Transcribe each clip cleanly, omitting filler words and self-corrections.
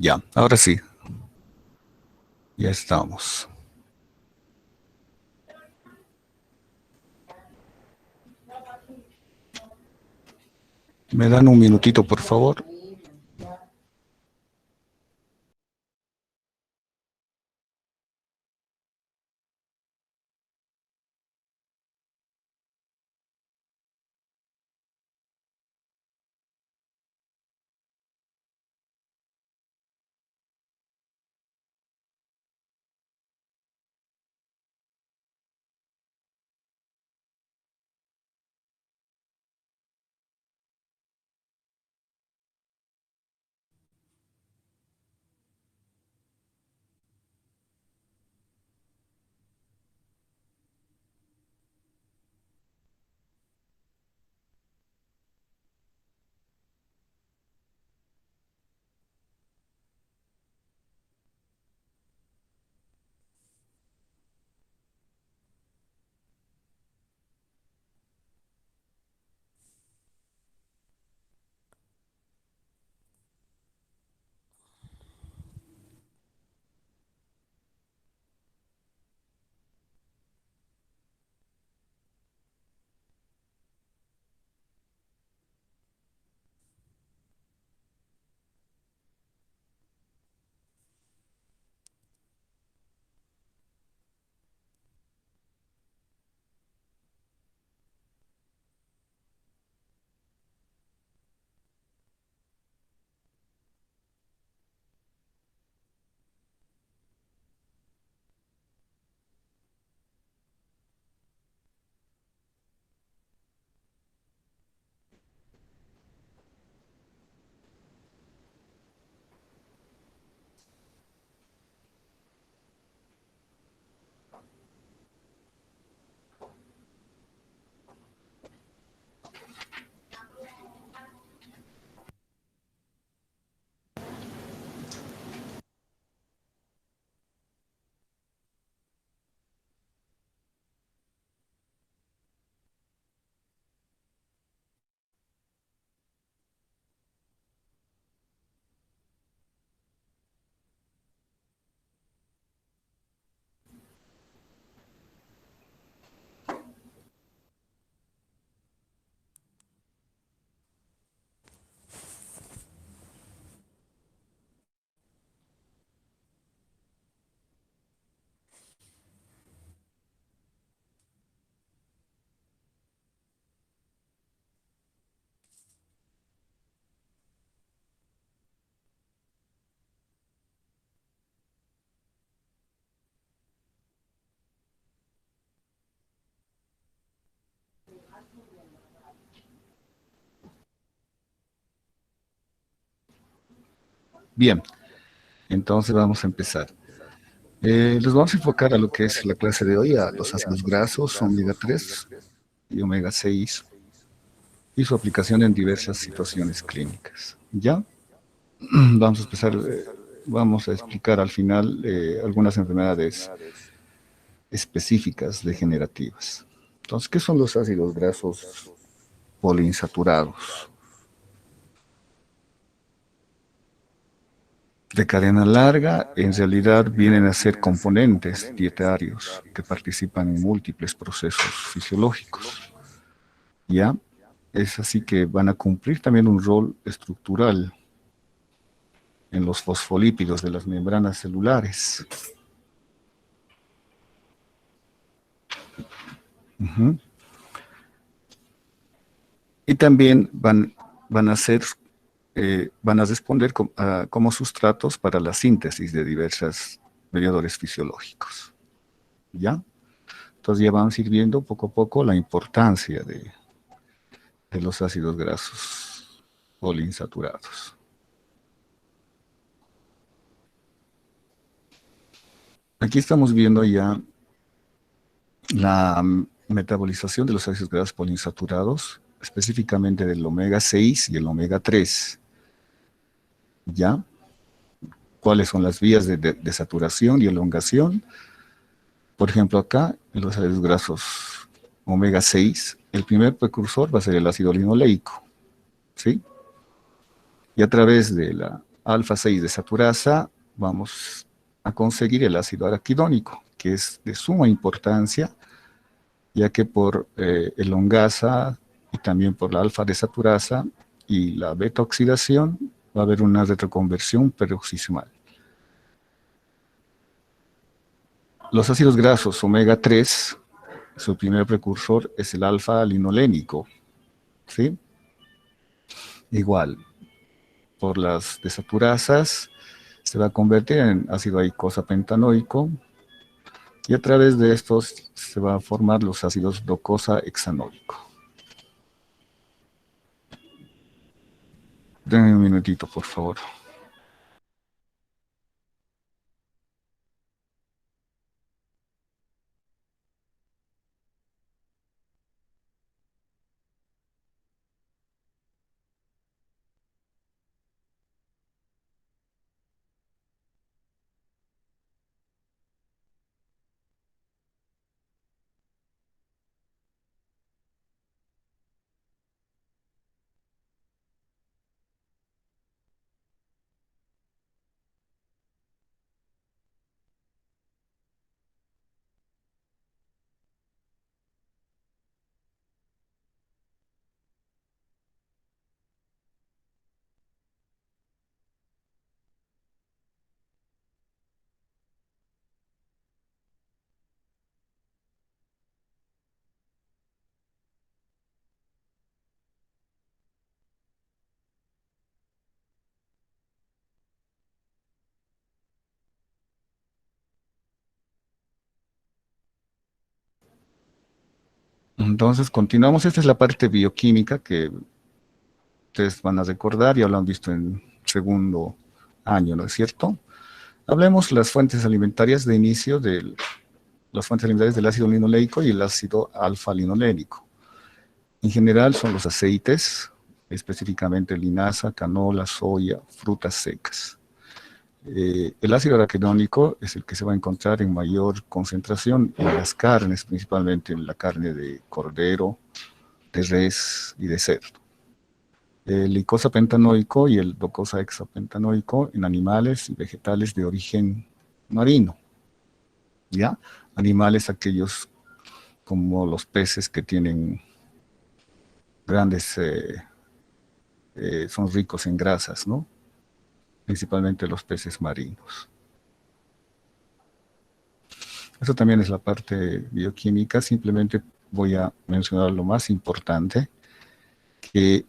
Ya, ahora sí, ya estamos. ¿Me dan un minutito, por favor? Bien, entonces vamos a empezar. Les vamos a enfocar a lo que es la clase de hoy, a los ácidos grasos, omega 3 y omega 6 y su aplicación en diversas situaciones clínicas. ¿Ya? Vamos a empezar, vamos a explicar al final algunas enfermedades específicas degenerativas. Entonces, ¿qué son los ácidos grasos poliinsaturados? De cadena larga, en realidad vienen a ser componentes dietarios que participan en múltiples procesos fisiológicos. ¿Ya? Es así que van a cumplir también un rol estructural en los fosfolípidos de las membranas celulares. Uh-huh. Y también van a ser, van a responder como sustratos para la síntesis de diversos mediadores fisiológicos. ¿Ya? Entonces ya vamos a ir viendo poco a poco la importancia de los ácidos grasos poliinsaturados. Aquí estamos viendo ya la metabolización de los ácidos grasos poliinsaturados, específicamente del omega 6 y el omega 3. ¿Ya? ¿Cuáles son las vías de saturación y elongación? Por ejemplo, acá, en los ácidos grasos omega 6, el primer precursor va a ser el ácido linoleico, ¿sí? Y a través de la alfa 6 desaturasa, vamos a conseguir el ácido araquidónico, que es de suma importancia, ya que por elongasa y también por la alfa desaturasa y la beta oxidación va a haber una retroconversión peroxismal. Los ácidos grasos omega 3, su primer precursor es el alfa-linolénico, ¿sí? Igual, por las desaturasas se va a convertir en ácido eicosapentanoico y a través de estos se va a formar los ácidos docosa-hexanoico. Denme un minutito, por favor. Entonces, continuamos. Esta es la parte bioquímica que ustedes van a recordar, ya lo han visto en segundo año, ¿no es cierto? Hablemos las fuentes alimentarias de inicio de las fuentes alimentarias del ácido linoleico y el ácido alfa-linolénico. En general son los aceites, específicamente linaza, canola, soya, frutas secas. El ácido araquidónico es el que se va a encontrar en mayor concentración en las carnes, principalmente en la carne de cordero, de res y de cerdo. El icosapentanoico y el docosahexapentanoico en animales y vegetales de origen marino. ¿Ya? Animales aquellos como los peces que tienen grandes, son ricos en grasas, ¿no? Principalmente los peces marinos. Eso también es la parte bioquímica, simplemente voy a mencionar lo más importante, que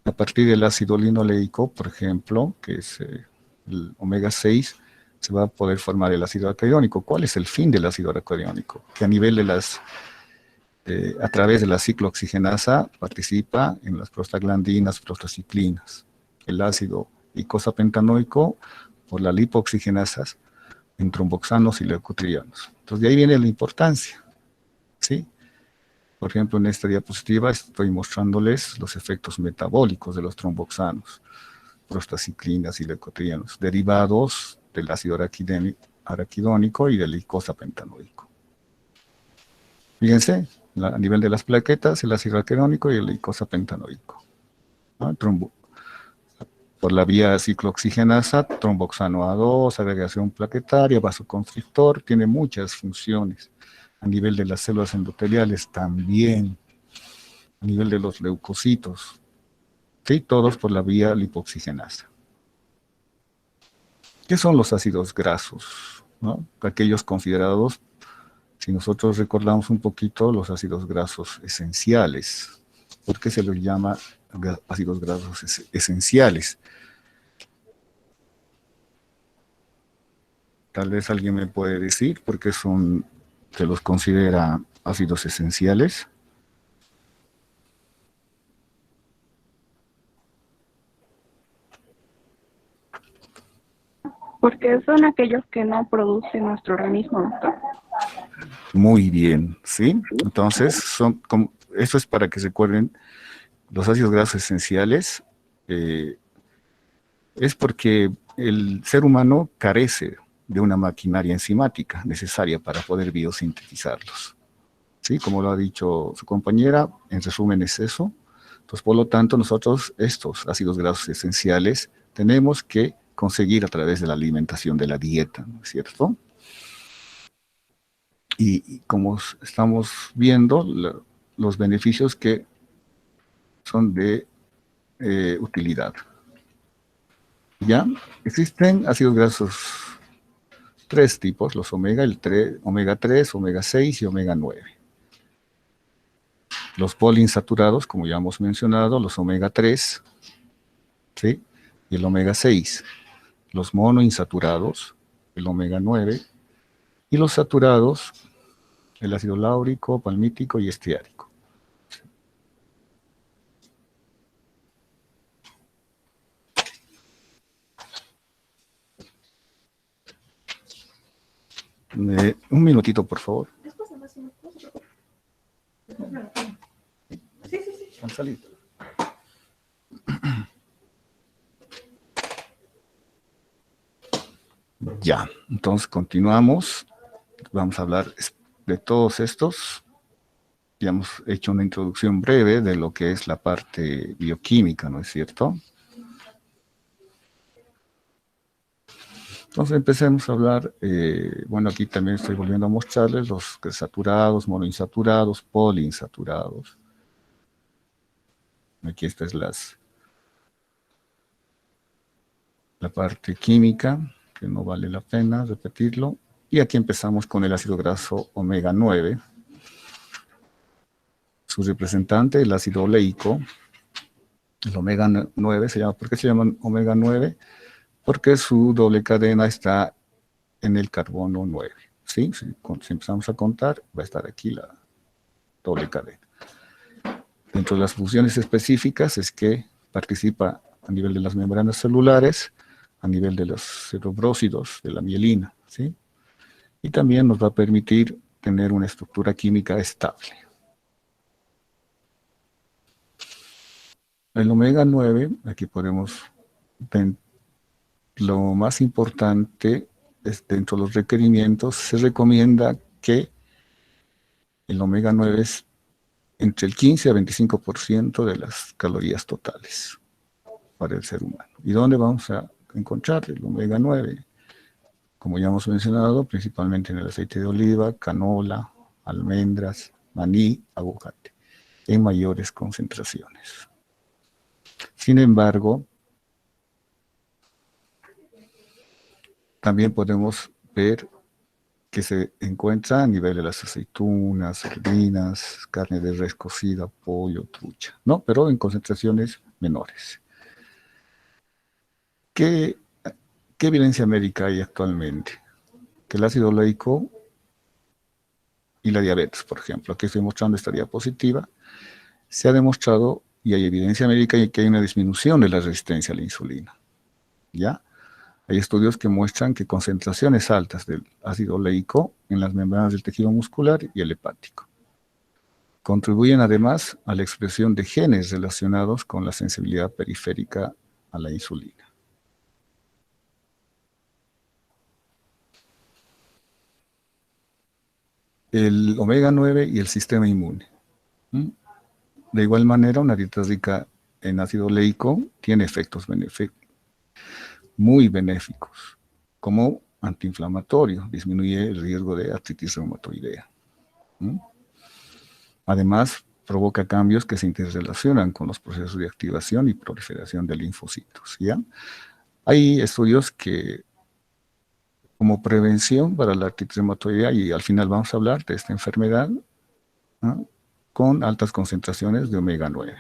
a partir del ácido linoleico, por ejemplo, que es el omega 6, se va a poder formar el ácido araquidónico. ¿Cuál es el fin del ácido araquidónico? Que a nivel de las, a través de la ciclooxigenasa participa en las prostaglandinas, prostaciclinas. El ácido icosapentanoico por la lipooxigenasas en tromboxanos y leucotrienos. Entonces de ahí viene la importancia, ¿sí? Por ejemplo, en esta diapositiva estoy mostrándoles los efectos metabólicos de los tromboxanos, prostaciclinas y leucotrienos, derivados del ácido araquidónico y del icosapentanoico. Fíjense, a nivel de las plaquetas, el ácido araquidónico y el icosapentanoico. ¿No? Por la vía ciclooxigenasa, tromboxano A2, agregación plaquetaria, vasoconstrictor, tiene muchas funciones. A nivel de las células endoteliales también, a nivel de los leucocitos, ¿sí? Todos por la vía lipoxigenasa. ¿Qué son los ácidos grasos? ¿No? Aquellos considerados, si nosotros recordamos un poquito, los ácidos grasos esenciales. ¿Por qué se los llama ácidos grasos esenciales? Tal vez alguien me puede decir por qué se los considera ácidos esenciales. Porque son aquellos que no produce nuestro organismo, doctor. Muy bien, ¿sí? Entonces, eso es para que se recuerden, los ácidos grasos esenciales es porque el ser humano carece de una maquinaria enzimática necesaria para poder biosintetizarlos. ¿Sí? Como lo ha dicho su compañera, en resumen es eso. Entonces, por lo tanto, nosotros estos ácidos grasos esenciales tenemos que conseguir a través de la alimentación, de la dieta, ¿no es cierto? Y como estamos viendo, los beneficios que son de utilidad. ¿Ya? Existen ácidos grasos tres tipos, los omega, omega 3, omega 6 y omega 9. Los poliinsaturados, como ya hemos mencionado, los omega 3, ¿sí? Y el omega 6. Los monoinsaturados, el omega 9. Y los saturados, el ácido láurico, palmítico y esteárico. Un minutito, por favor. Han salido. Ya, entonces continuamos. Vamos a hablar de todos estos. Ya hemos hecho una introducción breve de lo que es la parte bioquímica, ¿no es cierto? Entonces empecemos a hablar, bueno, aquí también estoy volviendo a mostrarles los saturados, monoinsaturados, poliinsaturados. Aquí esta es la parte química, que no vale la pena repetirlo. Y aquí empezamos con el ácido graso omega 9. Su representante, el ácido oleico. El omega 9 se llama, ¿por qué se llama omega 9? Porque su doble cadena está en el carbono 9. ¿Sí? Si empezamos a contar, va a estar aquí la doble cadena. Dentro de las funciones específicas es que participa a nivel de las membranas celulares, a nivel de los eritrocrócidos, de la mielina, ¿sí? Y también nos va a permitir tener una estructura química estable. El omega 9, aquí podemos ver lo más importante, es dentro de los requerimientos, se recomienda que el omega 9 es entre el 15 a 25% de las calorías totales para el ser humano. ¿Y dónde vamos a encontrar el omega 9? Como ya hemos mencionado, principalmente en el aceite de oliva, canola, almendras, maní, aguacate, en mayores concentraciones. Sin embargo, también podemos ver que se encuentra a nivel de las aceitunas, sardinas, carne de res cocida, pollo, trucha, ¿no? Pero en concentraciones menores. ¿Qué evidencia médica hay actualmente? Que el ácido oleico y la diabetes, por ejemplo, aquí estoy mostrando esta diapositiva, se ha demostrado y hay evidencia médica y que hay una disminución de la resistencia a la insulina, ¿ya? Hay estudios que muestran que concentraciones altas del ácido oleico en las membranas del tejido muscular y el hepático contribuyen además a la expresión de genes relacionados con la sensibilidad periférica a la insulina. El omega 9 y el sistema inmune. De igual manera, una dieta rica en ácido oleico tiene efectos muy benéficos, como antiinflamatorio, disminuye el riesgo de artritis reumatoidea. Además, provoca cambios que se interrelacionan con los procesos de activación y proliferación de linfocitos, ¿ya? Hay estudios que, como prevención para la artritis reumatoidea, y al final vamos a hablar de esta enfermedad, ¿no?, con altas concentraciones de omega 9.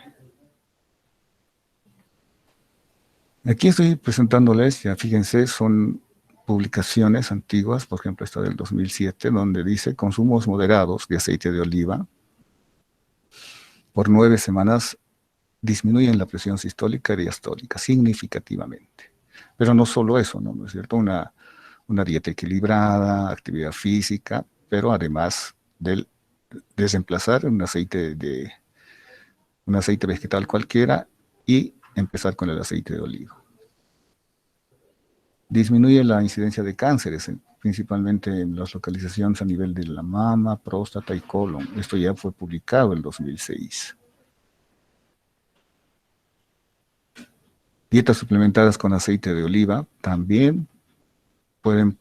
Aquí estoy presentándoles, ya fíjense, son publicaciones antiguas, por ejemplo esta del 2007, donde dice consumos moderados de aceite de oliva por 9 semanas disminuyen la presión sistólica y diastólica significativamente. Pero no solo eso, ¿no es cierto? Una dieta equilibrada, actividad física, pero además de reemplazar un aceite vegetal cualquiera y empezar con el aceite de oliva. Disminuye la incidencia de cánceres, principalmente en las localizaciones a nivel de la mama, próstata y colon. Esto ya fue publicado en 2006. Dietas suplementadas con aceite de oliva también pueden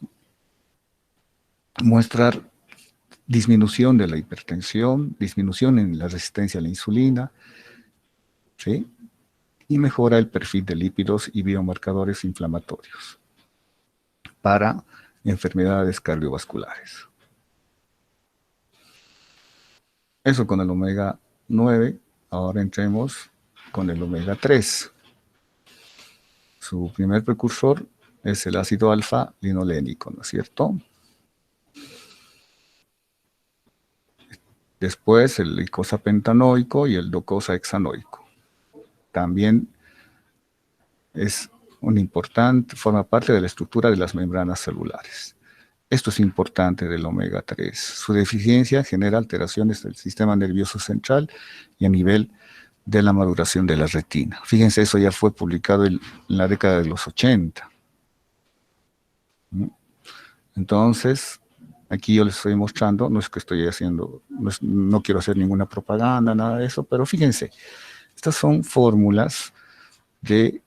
mostrar disminución de la hipertensión, disminución en la resistencia a la insulina, ¿sí? Y mejora el perfil de lípidos y biomarcadores inflamatorios para enfermedades cardiovasculares. Eso con el omega 9. Ahora entremos con el omega 3. Su primer precursor es el ácido alfa-linolénico, ¿no es cierto? Después el icosapentanoico y el docosahexanoico. También es un importante, forma parte de la estructura de las membranas celulares. Esto es importante del omega 3. Su deficiencia genera alteraciones del sistema nervioso central y a nivel de la maduración de la retina. Fíjense, eso ya fue publicado en la década de los 80. Entonces, aquí yo les estoy mostrando, no es que estoy haciendo, no quiero hacer ninguna propaganda, nada de eso, pero fíjense, estas son fórmulas de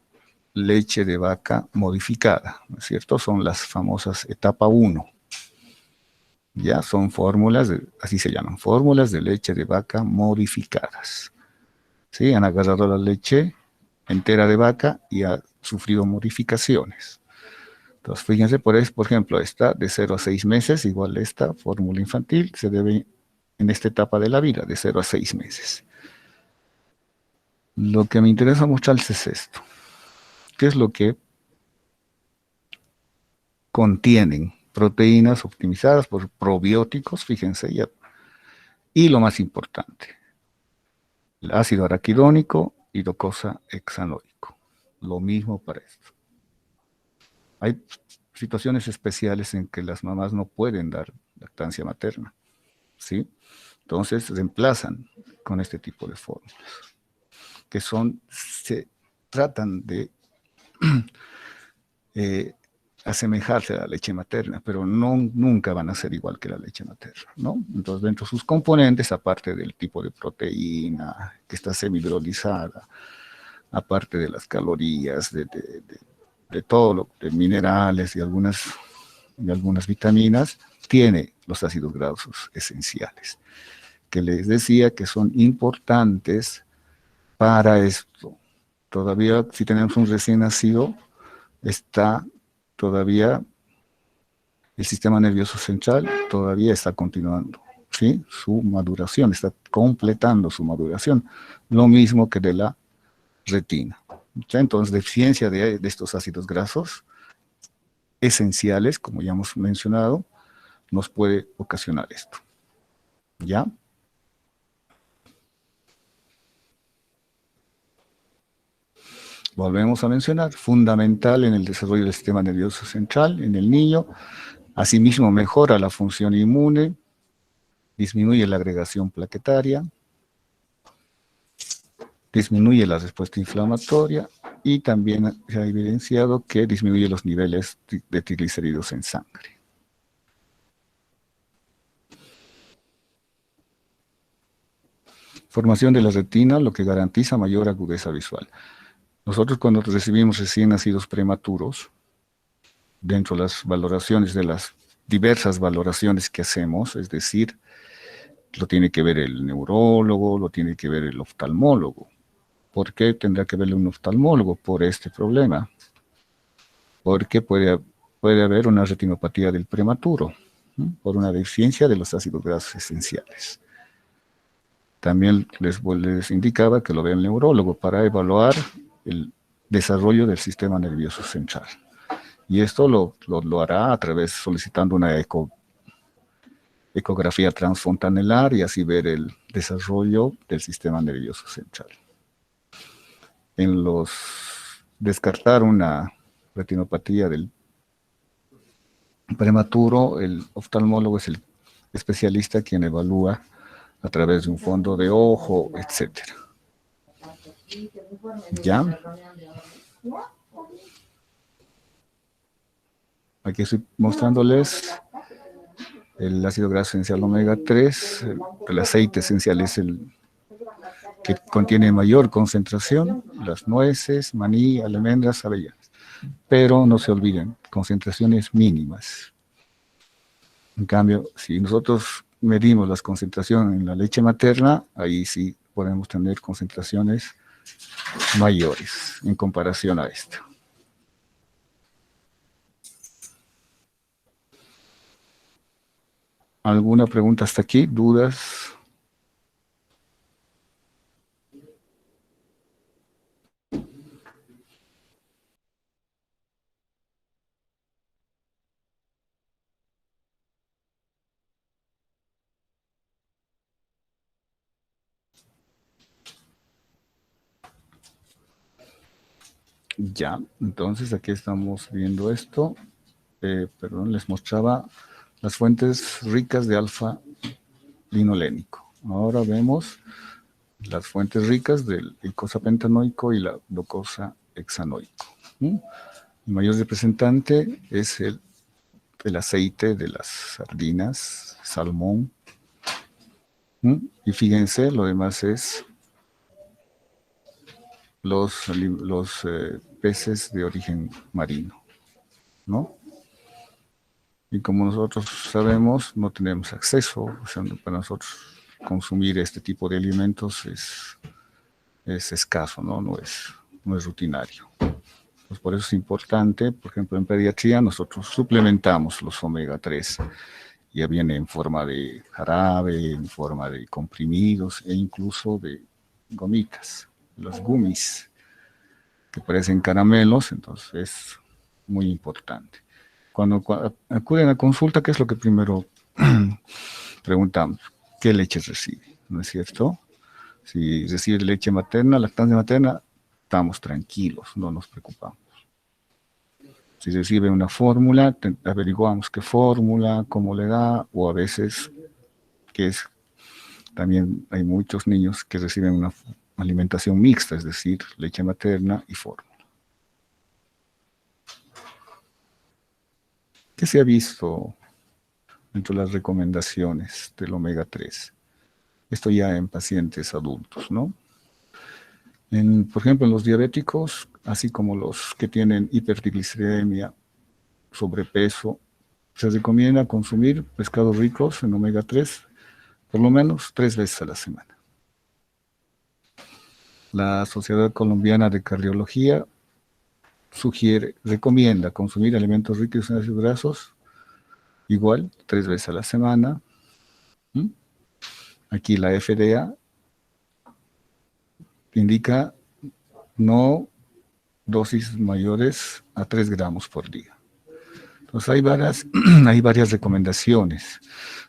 leche de vaca modificada, ¿no es cierto? Son las famosas etapa 1. Ya son fórmulas, así se llaman, fórmulas de leche de vaca modificadas. ¿Sí? Han agarrado la leche entera de vaca y ha sufrido modificaciones. Entonces, fíjense, por ejemplo, esta de 0 a 6 meses, igual esta fórmula infantil, se debe en esta etapa de la vida, de 0 a 6 meses. Lo que me interesa mostrarles es esto. ¿Qué es lo que contienen? Proteínas optimizadas por probióticos, fíjense ya. Y lo más importante, el ácido araquidónico y docosahexanoico. Lo mismo para esto. Hay situaciones especiales en que las mamás no pueden dar lactancia materna, ¿sí? Entonces reemplazan con este tipo de fórmulas, que se tratan de asemejarse a la leche materna, pero nunca van a ser igual que la leche materna, ¿no? Entonces, dentro de sus componentes, aparte del tipo de proteína que está semihidrolizada, aparte de las calorías, de todo, de minerales y algunas vitaminas, tiene los ácidos grasos esenciales, que les decía que son importantes para esto. Todavía, si tenemos un recién nacido, está todavía el sistema nervioso central todavía está continuando, ¿sí? Su maduración, está completando su maduración, lo mismo que de la retina. ¿Sí? Entonces, deficiencia de estos ácidos grasos esenciales, como ya hemos mencionado, nos puede ocasionar esto. ¿Ya? Volvemos a mencionar, fundamental en el desarrollo del sistema nervioso central en el niño. Asimismo, mejora la función inmune, disminuye la agregación plaquetaria, disminuye la respuesta inflamatoria y también se ha evidenciado que disminuye los niveles de triglicéridos en sangre. Formación de la retina, lo que garantiza mayor agudeza visual. Nosotros cuando recibimos recién nacidos prematuros, dentro de las valoraciones, de las diversas valoraciones que hacemos, es decir, lo tiene que ver el neurólogo, lo tiene que ver el oftalmólogo. ¿Por qué tendrá que verle un oftalmólogo? Por este problema. Porque puede haber una retinopatía del prematuro, ¿no? Por una deficiencia de los ácidos grasos esenciales. También les indicaba que lo vea el neurólogo para evaluar el desarrollo del sistema nervioso central. Y esto lo hará a través, solicitando una ecografía transfontanelar y así ver el desarrollo del sistema nervioso central. Descartar una retinopatía del prematuro, el oftalmólogo es el especialista quien evalúa a través de un fondo de ojo, etc. ¿Ya? Aquí estoy mostrándoles el ácido graso esencial omega 3, el aceite esencial es el que contienen mayor concentración, las nueces, maní, almendras, avellanas. Pero no se olviden, concentraciones mínimas. En cambio, si nosotros medimos las concentraciones en la leche materna, ahí sí podemos tener concentraciones mayores en comparación a esta. ¿Alguna pregunta hasta aquí? ¿Dudas? Ya, entonces aquí estamos viendo esto. Perdón, les mostraba las fuentes ricas de alfa-linolénico. Ahora vemos las fuentes ricas del icosapentanoico y la glucosa hexanoico. El mayor representante es el aceite de las sardinas, salmón. Y fíjense, lo demás es los peces de origen marino, ¿no? Y como nosotros sabemos, no tenemos acceso, o sea, para nosotros consumir este tipo de alimentos es escaso, ¿no? No es rutinario. Pues por eso es importante, por ejemplo, en pediatría nosotros suplementamos los omega 3. Ya viene en forma de jarabe, en forma de comprimidos e incluso de gomitas, los gummies, que parecen caramelos, entonces es muy importante. Cuando acuden a consulta, ¿qué es lo que primero preguntamos? ¿Qué leche recibe? ¿No es cierto? Si recibe leche materna, lactancia materna, estamos tranquilos, no nos preocupamos. Si recibe una fórmula, averiguamos qué fórmula, cómo le da, o a veces, también hay muchos niños que reciben una alimentación mixta, es decir, leche materna y fórmula. ¿Qué se ha visto entre las recomendaciones del omega 3? Esto ya en pacientes adultos, ¿no? Por ejemplo, en los diabéticos, así como los que tienen hipertriglicemia, sobrepeso, se recomienda consumir pescados ricos en omega 3 por lo menos 3 veces a la semana. La Sociedad Colombiana de Cardiología recomienda consumir alimentos ricos en ácidos grasos igual 3 veces a la semana. Aquí la FDA indica no dosis mayores a 3 gramos por día. Entonces hay varias recomendaciones,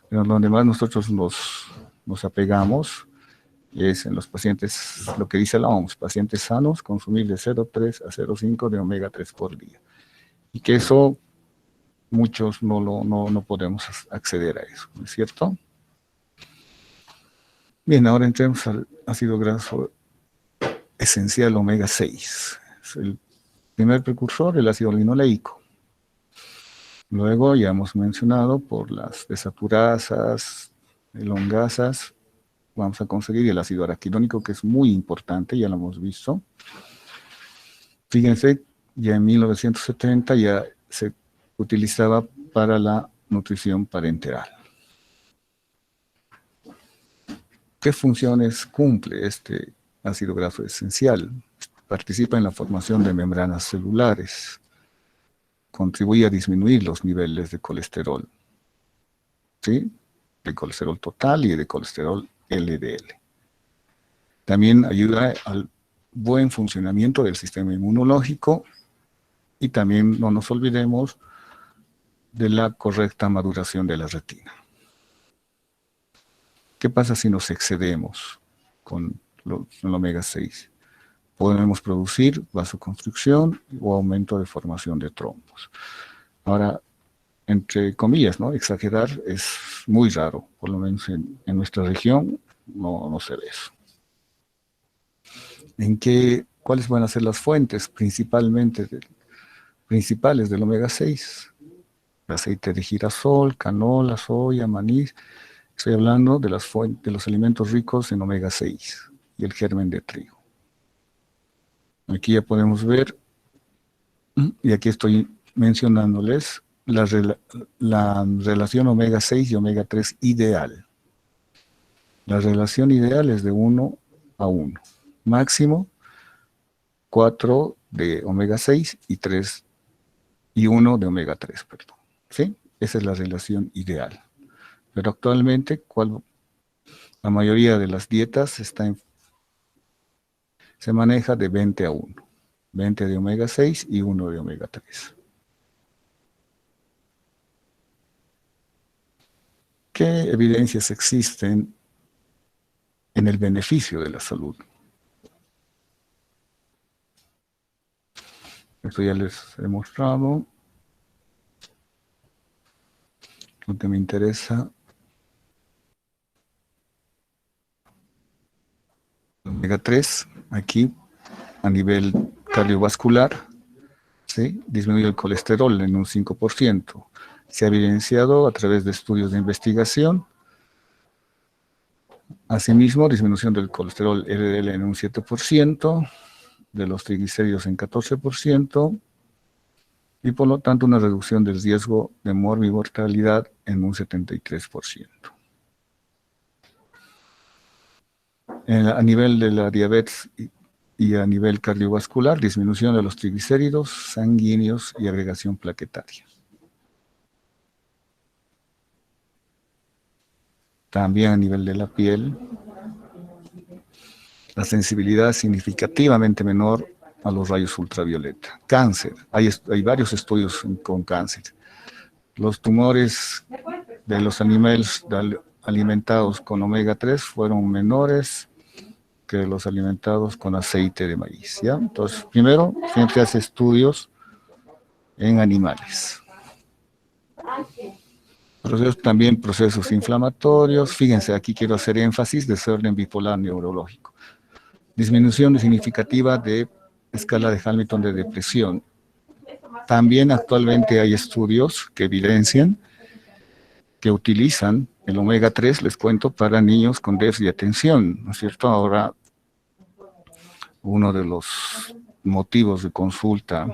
pero donde más nosotros nos apegamos es en los pacientes, lo que dice la OMS, pacientes sanos, consumir de 0,3 a 0,5 de omega 3 por día. Y que eso, muchos no podemos acceder a eso, ¿no es cierto? Bien, ahora entremos al ácido graso esencial omega 6. Es el primer precursor, el ácido linoleico. Luego ya hemos mencionado por las desaturasas, elongasas, vamos a conseguir el ácido araquidónico, que es muy importante, ya lo hemos visto. Fíjense, ya en 1970 ya se utilizaba para la nutrición parenteral. ¿Qué funciones cumple este ácido graso esencial? Participa en la formación de membranas celulares, contribuye a disminuir los niveles de colesterol, ¿sí? De colesterol total y de colesterol LDL. También ayuda al buen funcionamiento del sistema inmunológico y también no nos olvidemos de la correcta maduración de la retina. ¿Qué pasa si nos excedemos con el omega 6? Podemos producir vasoconstricción o aumento de formación de trombos. Ahora, entre comillas, ¿no? Exagerar es muy raro, por lo menos en nuestra región no se ve eso. ¿Cuáles van a ser las fuentes principales del omega 6? Aceite de girasol, canola, soya, maní. Estoy hablando de los alimentos ricos en omega 6. y el germen de trigo. Aquí ya podemos ver, y aquí estoy mencionándoles la relación omega 6 y omega 3 ideal. La relación ideal es de 1:1. Máximo 4 de omega 6 y 3 y 1 de omega 3, perdón. ¿Sí? Esa es la relación ideal. Pero actualmente, la mayoría de las dietas se maneja de 20:1. 20 de omega 6 y 1 de omega 3. ¿Qué evidencias existen en el beneficio de la salud? Esto ya les he mostrado. Lo que me interesa, omega 3, aquí a nivel cardiovascular, ¿sí? Disminuye el colesterol en un 5%. Se ha evidenciado a través de estudios de investigación. Asimismo, disminución del colesterol LDL en un 7%, de los triglicéridos en 14%, y por lo tanto una reducción del riesgo de morbimortalidad en un 73%. A nivel de la diabetes y a nivel cardiovascular, disminución de los triglicéridos sanguíneos y agregación plaquetaria. También a nivel de la piel, la sensibilidad significativamente menor a los rayos ultravioleta. Cáncer, hay varios estudios con cáncer. Los tumores de los animales alimentados con omega 3 fueron menores que los alimentados con aceite de maíz, ¿ya? Entonces, primero, siempre hace estudios en animales. También procesos inflamatorios. Fíjense, aquí quiero hacer énfasis: desorden bipolar neurológico. Disminución significativa de escala de Hamilton de depresión. También actualmente hay estudios que evidencian que utilizan el omega 3, les cuento, para niños con déficit de atención, ¿no es cierto? Ahora, uno de los motivos de consulta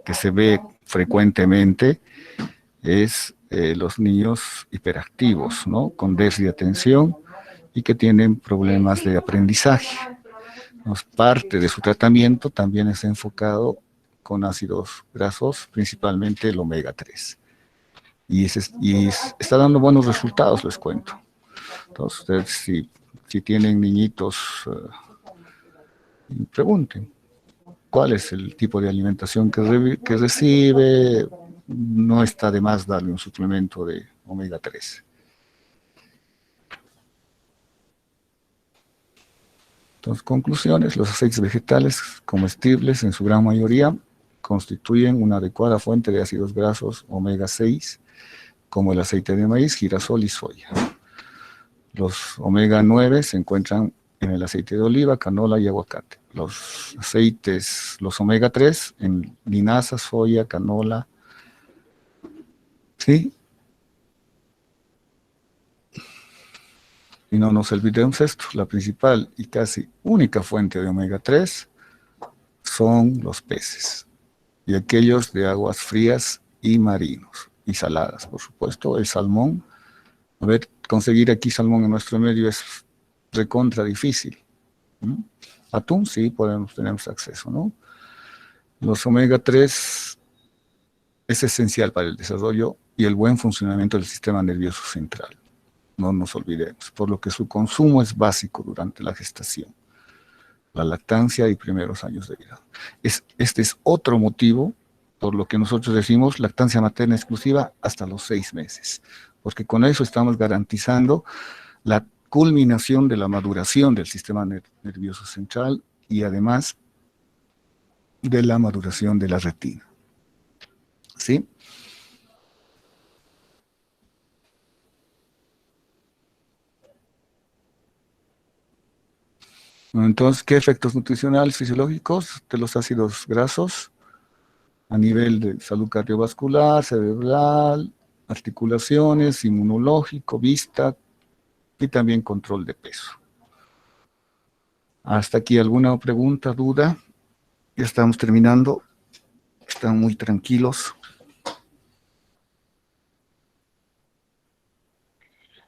que se ve frecuentemente es los niños hiperactivos, ¿no? Con déficit de atención y que tienen problemas de aprendizaje. Parte de su tratamiento también es enfocado con ácidos grasos, principalmente el omega 3. Y está dando buenos resultados, les cuento. Entonces, ustedes, si tienen niñitos, pregunten cuál es el tipo de alimentación que recibe. No está de más darle un suplemento de omega 3. Entonces, conclusiones: los aceites vegetales comestibles en su gran mayoría constituyen una adecuada fuente de ácidos grasos omega 6, como el aceite de maíz, girasol y soya. Los omega 9 se encuentran en el aceite de oliva, canola y aguacate. Los aceites, los omega 3, en linaza, soya, canola. ¿Sí? Y no nos olvidemos esto: la principal y casi única fuente de omega 3 son los peces, y aquellos de aguas frías y marinos, y saladas, por supuesto. El salmón, a ver, conseguir aquí salmón en nuestro medio es recontra difícil. Atún, sí, tenemos acceso, ¿no? Los omega 3 es esencial para el desarrollo y el buen funcionamiento del sistema nervioso central. No nos olvidemos, por lo que su consumo es básico durante la gestación, la lactancia y primeros años de vida. Este es otro motivo por lo que nosotros decimos lactancia materna exclusiva hasta los 6 meses, porque con eso estamos garantizando la culminación de la maduración del sistema nervioso central y además de la maduración de la retina. ¿Sí? Entonces, ¿qué efectos nutricionales fisiológicos de los ácidos grasos a nivel de salud cardiovascular, cerebral, articulaciones, inmunológico, vista y también control de peso? Hasta aquí, ¿alguna pregunta, duda? Ya estamos terminando. Están muy tranquilos.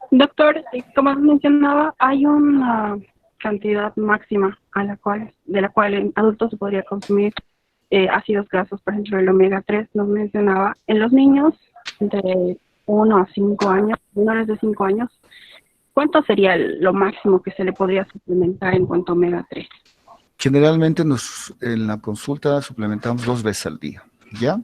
Doctor, como mencionaba, hay una cantidad máxima de la cual en adultos se podría consumir ácidos grasos, por ejemplo, el omega 3 nos mencionaba. En los niños de 1 a 5 años, menores de 5 años, ¿cuánto sería lo máximo que se le podría suplementar en cuanto a omega 3? Generalmente en la consulta suplementamos 2 veces al día, ¿ya?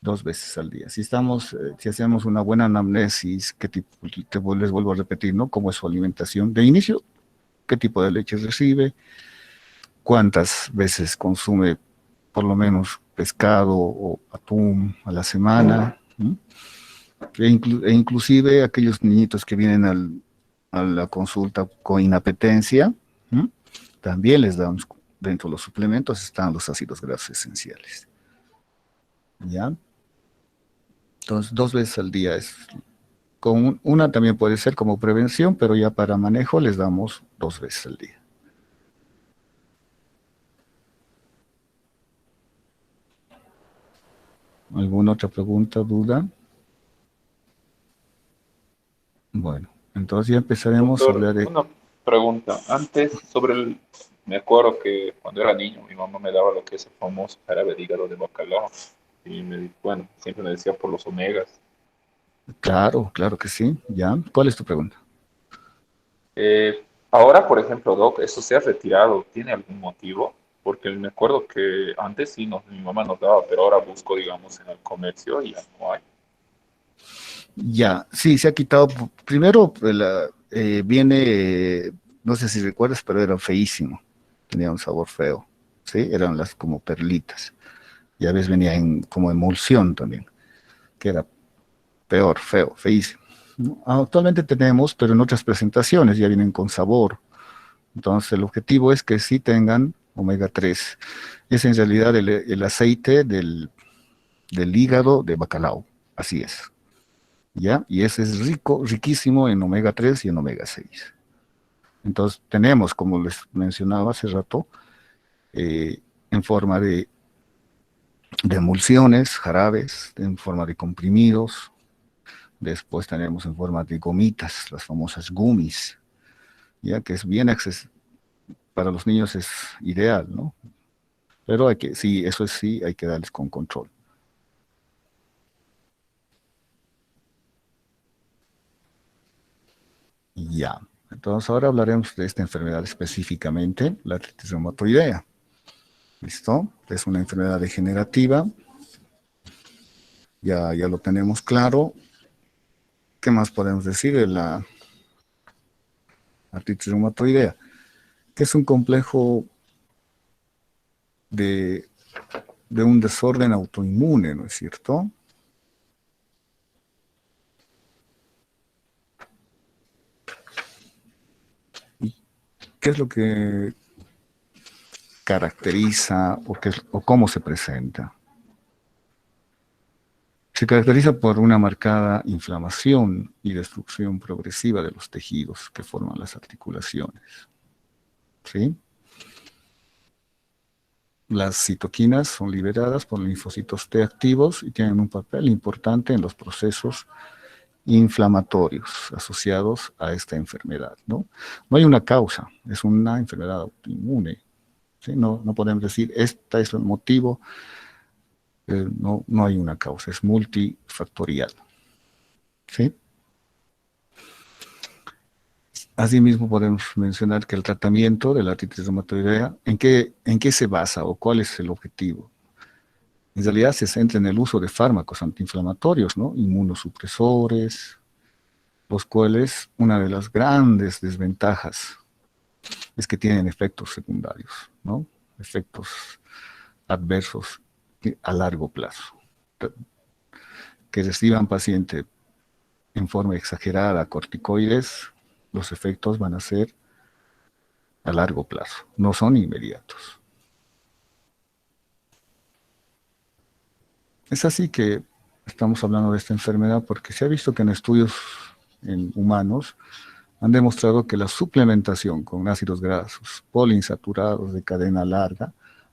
2 veces al día. Si hacemos una buena anamnesis, ¿qué tipo, les vuelvo a repetir, ¿no? ¿Cómo es su alimentación? De inicio, ¿qué tipo de leche recibe? ¿Cuántas veces consume por lo menos pescado o atún a la semana? ¿Mm? Inclusive aquellos niñitos que vienen a la consulta con inapetencia, ¿mm? También les damos, dentro de los suplementos están los ácidos grasos esenciales, ¿ya? Entonces, 2 veces al día es, una también puede ser como prevención, pero ya para manejo les damos 2 veces al día. ¿Alguna otra pregunta, duda? Bueno, entonces ya empezaremos a Doctor, hablar de... una pregunta. Me acuerdo que cuando era niño mi mamá me daba lo que es el famoso jarabe de hígado de bacalao y bueno, siempre me decía por los omegas. Claro, claro que sí, ¿ya? ¿Cuál es tu pregunta? Ahora, por ejemplo, Doc, ¿eso se ha retirado? ¿Tiene algún motivo? Porque me acuerdo que antes sí mi mamá nos daba, pero ahora busco, digamos, en el comercio y ya no hay. Ya, sí, se ha quitado. Primero, viene, no sé si recuerdas, pero era feísimo. Tenía un sabor feo, ¿sí? Eran las como perlitas. Ya ves, venía como emulsión también, que era peor, feo, feísimo, ¿no? Actualmente tenemos, pero en otras presentaciones ya vienen con sabor. Entonces, el objetivo es que sí tengan omega 3. Es en realidad el aceite del hígado de bacalao. Así es. ¿Ya? Y ese es rico, riquísimo en omega 3 y en omega 6. Entonces tenemos, como les mencionaba hace rato, en forma de emulsiones, jarabes, en forma de comprimidos, después tenemos en forma de gomitas, las famosas gummies, ya que es bien accesible, para los niños es ideal, ¿no? Pero sí, eso sí, hay que darles con control. Ya. Entonces ahora hablaremos de esta enfermedad específicamente, la artritis reumatoidea. ¿Listo? Es una enfermedad degenerativa, ya lo tenemos claro. ¿Qué más podemos decir de la artritis reumatoidea? Que es un complejo de, de un desorden autoinmune, ¿no es cierto? ¿Y qué es lo que caracteriza o cómo se presenta? Se caracteriza por una marcada inflamación y destrucción progresiva de los tejidos que forman las articulaciones, ¿sí? Las citoquinas son liberadas por linfocitos T activos y tienen un papel importante en los procesos inflamatorios asociados a esta enfermedad, ¿no? No hay una causa, es una enfermedad autoinmune, ¿sí? No podemos decir, este es el motivo, no hay una causa, es multifactorial, ¿sí? Asimismo, podemos mencionar que el tratamiento de la artritis reumatoidea, ¿en qué se basa o cuál es el objetivo? En realidad se centra en el uso de fármacos antiinflamatorios, ¿no? Inmunosupresores, los cuales una de las grandes desventajas es que tienen efectos secundarios, ¿no? Efectos adversos a largo plazo. Que reciban paciente en forma exagerada corticoides, los efectos van a ser a largo plazo, no son inmediatos. Es así que estamos hablando de esta enfermedad porque se ha visto que en estudios en humanos han demostrado que la suplementación con ácidos grasos poliinsaturados de cadena larga,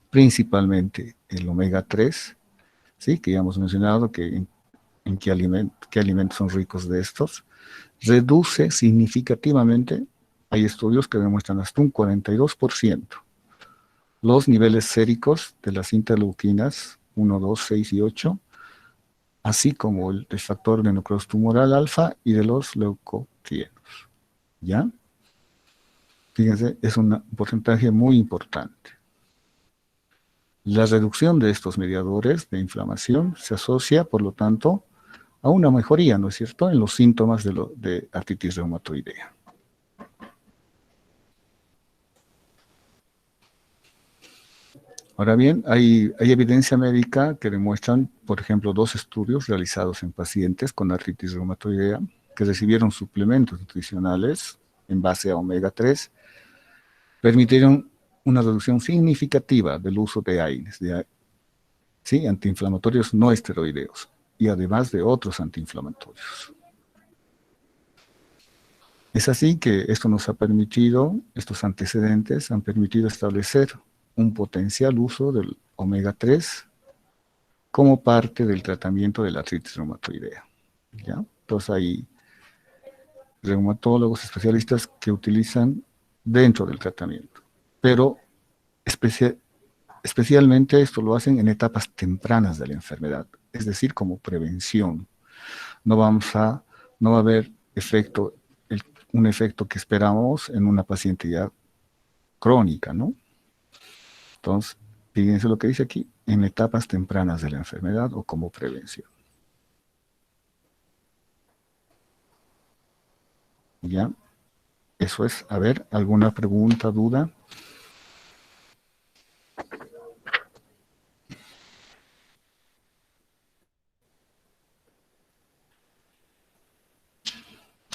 principalmente el omega 3, ¿sí? Que ya hemos mencionado que en qué alimentos son ricos de estos, reduce significativamente, hay estudios que demuestran hasta un 42%, los niveles séricos de las interleuquinas 1, 2, 6 y 8, así como el factor de necrosis tumoral alfa y de los leucotrienos. ¿Ya? Fíjense, es un porcentaje muy importante. La reducción de estos mediadores de inflamación se asocia, por lo tanto, a una mejoría, ¿no es cierto?, en los síntomas de artritis reumatoidea. Ahora bien, hay evidencia médica que demuestran, por ejemplo, 2 estudios realizados en pacientes con artritis reumatoidea que recibieron suplementos nutricionales en base a omega 3, permitieron una reducción significativa del uso de AINES, ¿sí? Antiinflamatorios no esteroideos, y además de otros antiinflamatorios. Es así que esto nos ha permitido, estos antecedentes han permitido establecer un potencial uso del omega 3 como parte del tratamiento de la artritis reumatoidea. ¿Ya? Entonces hay reumatólogos especialistas que utilizan dentro del tratamiento, pero especialmente esto lo hacen en etapas tempranas de la enfermedad, es decir, como prevención. No no va a haber un efecto que esperamos en una paciente ya crónica, ¿no? Entonces, fíjense lo que dice aquí, en etapas tempranas de la enfermedad o como prevención. ¿Ya? Eso es. A ver, ¿alguna pregunta, duda?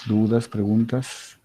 ¿Dudas, preguntas?